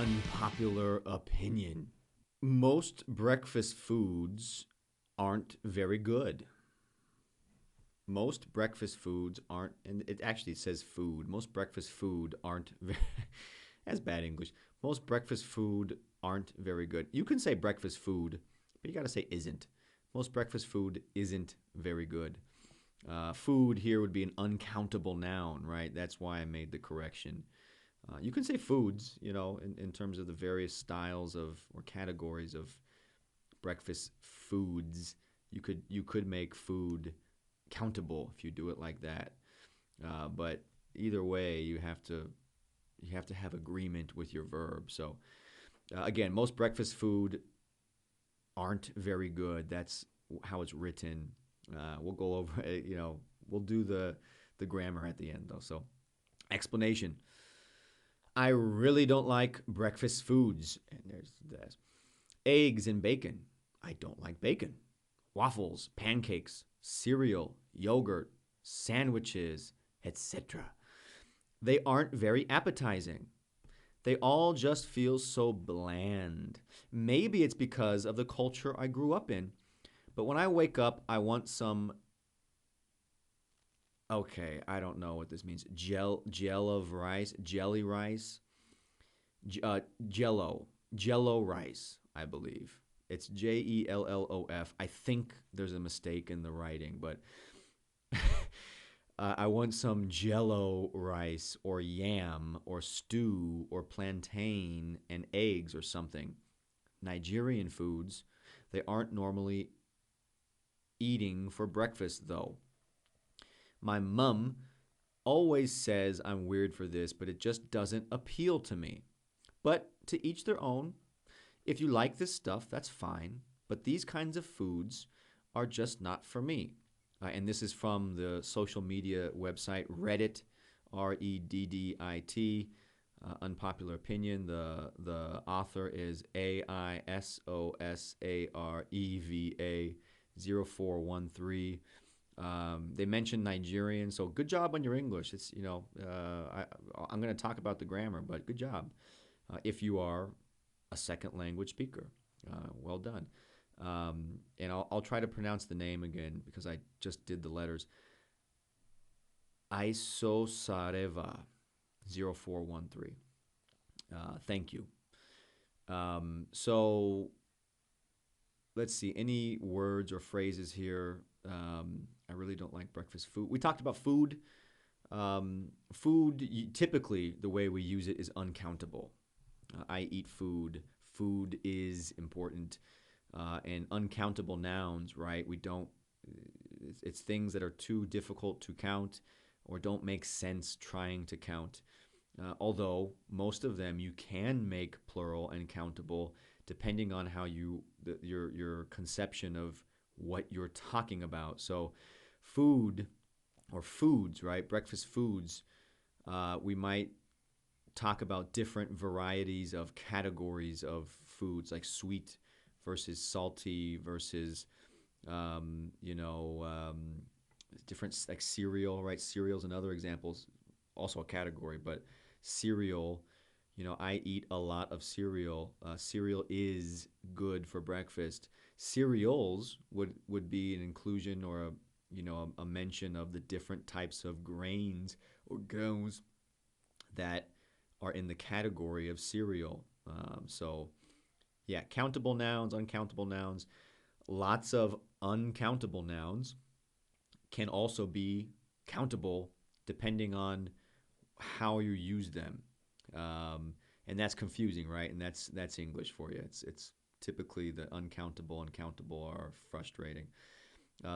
Unpopular opinion. Most breakfast foods aren't very good. Most breakfast foods aren't, and it actually says food. Most breakfast food aren't very, that's bad English. Most breakfast food aren't very good. You can say breakfast food, but you got to say isn't. Most breakfast food isn't very good. Food here would be an uncountable noun, right? That's why I made the correction. You can say foods, in terms of the various styles of or categories of breakfast foods. You could make food countable if you do it like that. But either way, you have to have agreement with your verb. So again, most breakfast food aren't very good. That's how it's written. We'll go over, we'll do the grammar at the end though. So explanation. I really don't like breakfast foods. And there's this. Eggs and bacon. I don't like bacon. Waffles, pancakes, cereal, yogurt, sandwiches, etc. They aren't very appetizing. They all just feel so bland. Maybe it's because of the culture I grew up in. But when I wake up, I want some. Okay, I don't know what this means. Gel of rice, jelly rice, Jello rice, I believe. It's Jellof. I think there's a mistake in the writing, but I want some Jello rice or yam or stew or plantain and eggs or something. Nigerian foods, they aren't normally eating for breakfast though. My mum always says I'm weird for this, but it just doesn't appeal to me. But to each their own. If you like this stuff, that's fine. But these kinds of foods are just not for me. And this is from the social media website Reddit, Reddit, Unpopular Opinion. The author is AISOSAREVA 0413. They mentioned Nigerian, so good job on your English. It's I'm going to talk about the grammar, but good job if you are a second language speaker. Well done. And I'll try to pronounce the name again because I just did the letters. Isosareva 0413. Thank you. So let's see. Any words or phrases here? I really don't like breakfast food. We talked about food. Typically, the way we use it is uncountable. I eat food. Food is important. And uncountable nouns, right? It's things that are too difficult to count or don't make sense trying to count. Although most of them you can make plural and countable depending on how your conception of what you're talking about. So food or foods, right? Breakfast foods, we might talk about different varieties of categories of foods, like sweet versus salty versus, different, like cereal, right? Cereal's another example, also a category, but cereal, I eat a lot of cereal. Cereal is good for breakfast. Cereals would be an inclusion or a mention of the different types of grains or grains that are in the category of cereal. So, yeah, countable nouns, uncountable nouns. Lots of uncountable nouns can also be countable depending on how you use them. And that's confusing, right? And that's English for you. It's typically the uncountable and countable are frustrating.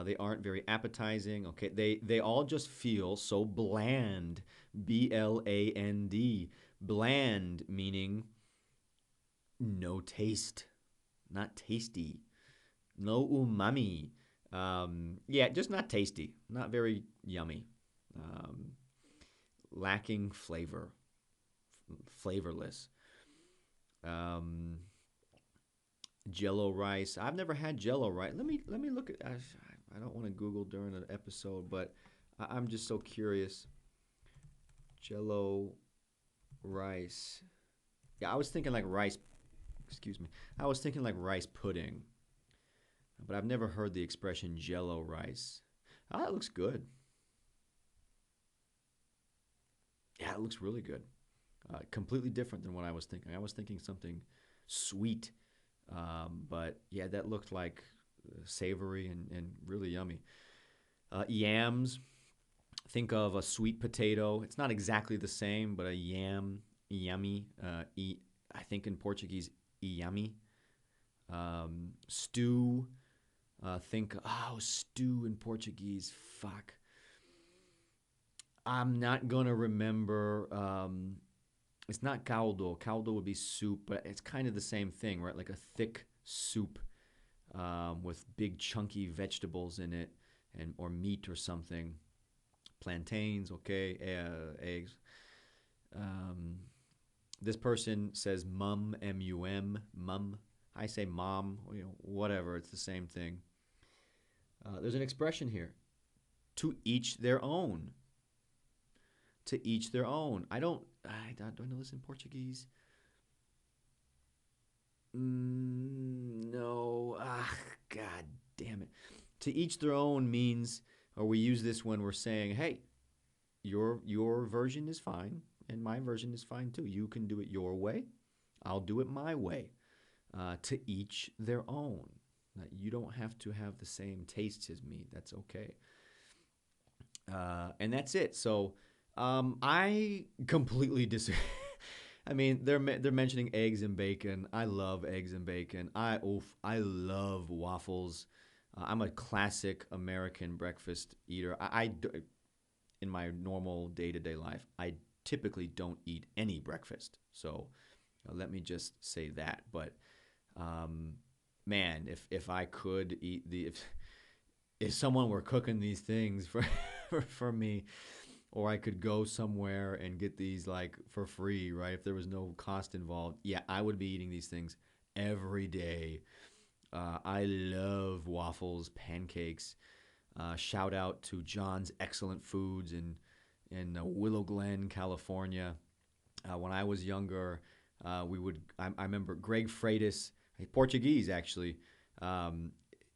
They aren't very appetizing. Okay, they all just feel so bland. Bland. Bland meaning no taste, not tasty, no umami. Yeah, just not tasty, not very yummy, um, lacking flavor, flavorless. Um, Jello rice. I've never had Jello rice. Let me look at. I don't want to Google during an episode, but I'm just so curious. Jello rice. Yeah, I was thinking like rice. Excuse me. I was thinking like rice pudding, but I've never heard the expression Jello rice. Ah, that looks good. Yeah, it looks really good. Completely different than what I was thinking. I was thinking something sweet, but yeah, that looked like savory and really yummy. Yams. Think of a sweet potato. It's not exactly the same, but a yam, yummy. I think in Portuguese, yummy. Stew. Think, oh, stew in Portuguese. Fuck. I'm not gonna remember. It's not caldo. Caldo would be soup, but it's kind of the same thing, right? Like a thick soup with big chunky vegetables in it, and or meat or something. Plantains, okay, eggs. Um, this person says mum, M-U-M, mum. I say mom, whatever. It's the same thing. There's an expression here: to each their own. To each their own. Do I know this in Portuguese? No. Ah, God damn it. To each their own means, or we use this when we're saying, hey, your version is fine, and my version is fine too. You can do it your way. I'll do it my way. To each their own. You don't have to have the same tastes as me. That's okay. And that's it. So I completely disagree. I mean, they're mentioning eggs and bacon. I love eggs and bacon. I love waffles. I'm a classic American breakfast eater. In my normal day to day life, I typically don't eat any breakfast. So let me just say that. But um, man, if I could eat if someone were cooking these things for me, or I could go somewhere and get these like for free, right? If there was no cost involved, yeah, I would be eating these things every day. I love waffles, pancakes. Shout out to John's Excellent Foods in Willow Glen, California. When I was younger, we would. I remember Greg Freitas, Portuguese actually. Um,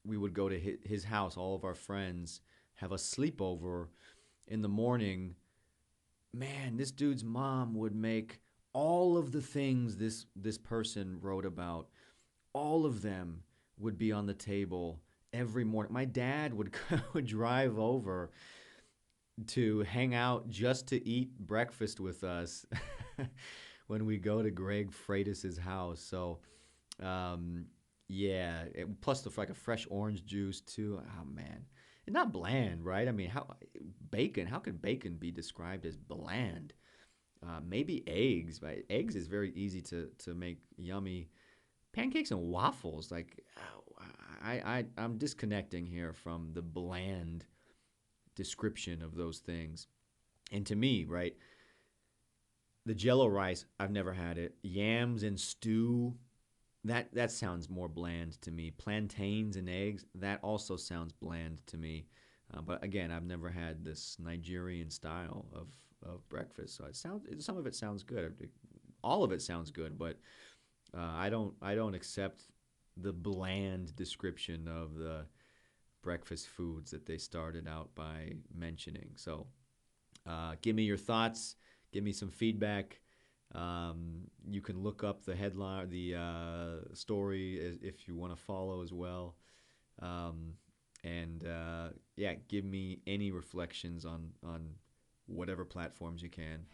we would go to his house. All of our friends have a sleepover in the morning. Man, this dude's mom would make all of the things this person wrote about. All of them would be on the table every morning. My dad would would drive over to hang out just to eat breakfast with us when we go to Greg Freitas's house. So, um, yeah, plus the like a fresh orange juice too. Oh man, and not bland, right? I mean, how bacon? How could bacon be described as bland? Maybe eggs, right? Eggs is very easy to make yummy. Pancakes and waffles, like I'm disconnecting here from the bland description of those things. And to me, right, the Jello rice, I've never had it. Yams and stew, that sounds more bland to me. Plantains and eggs, that also sounds bland to me. But again, I've never had this Nigerian style of breakfast, so some of it sounds good. All of it sounds good, but I don't accept the bland description of the breakfast foods that they started out by mentioning. So give me your thoughts. Give me some feedback. You can look up the headline, the story, if you want to follow as well. Um, and yeah, give me any reflections on whatever platforms you can.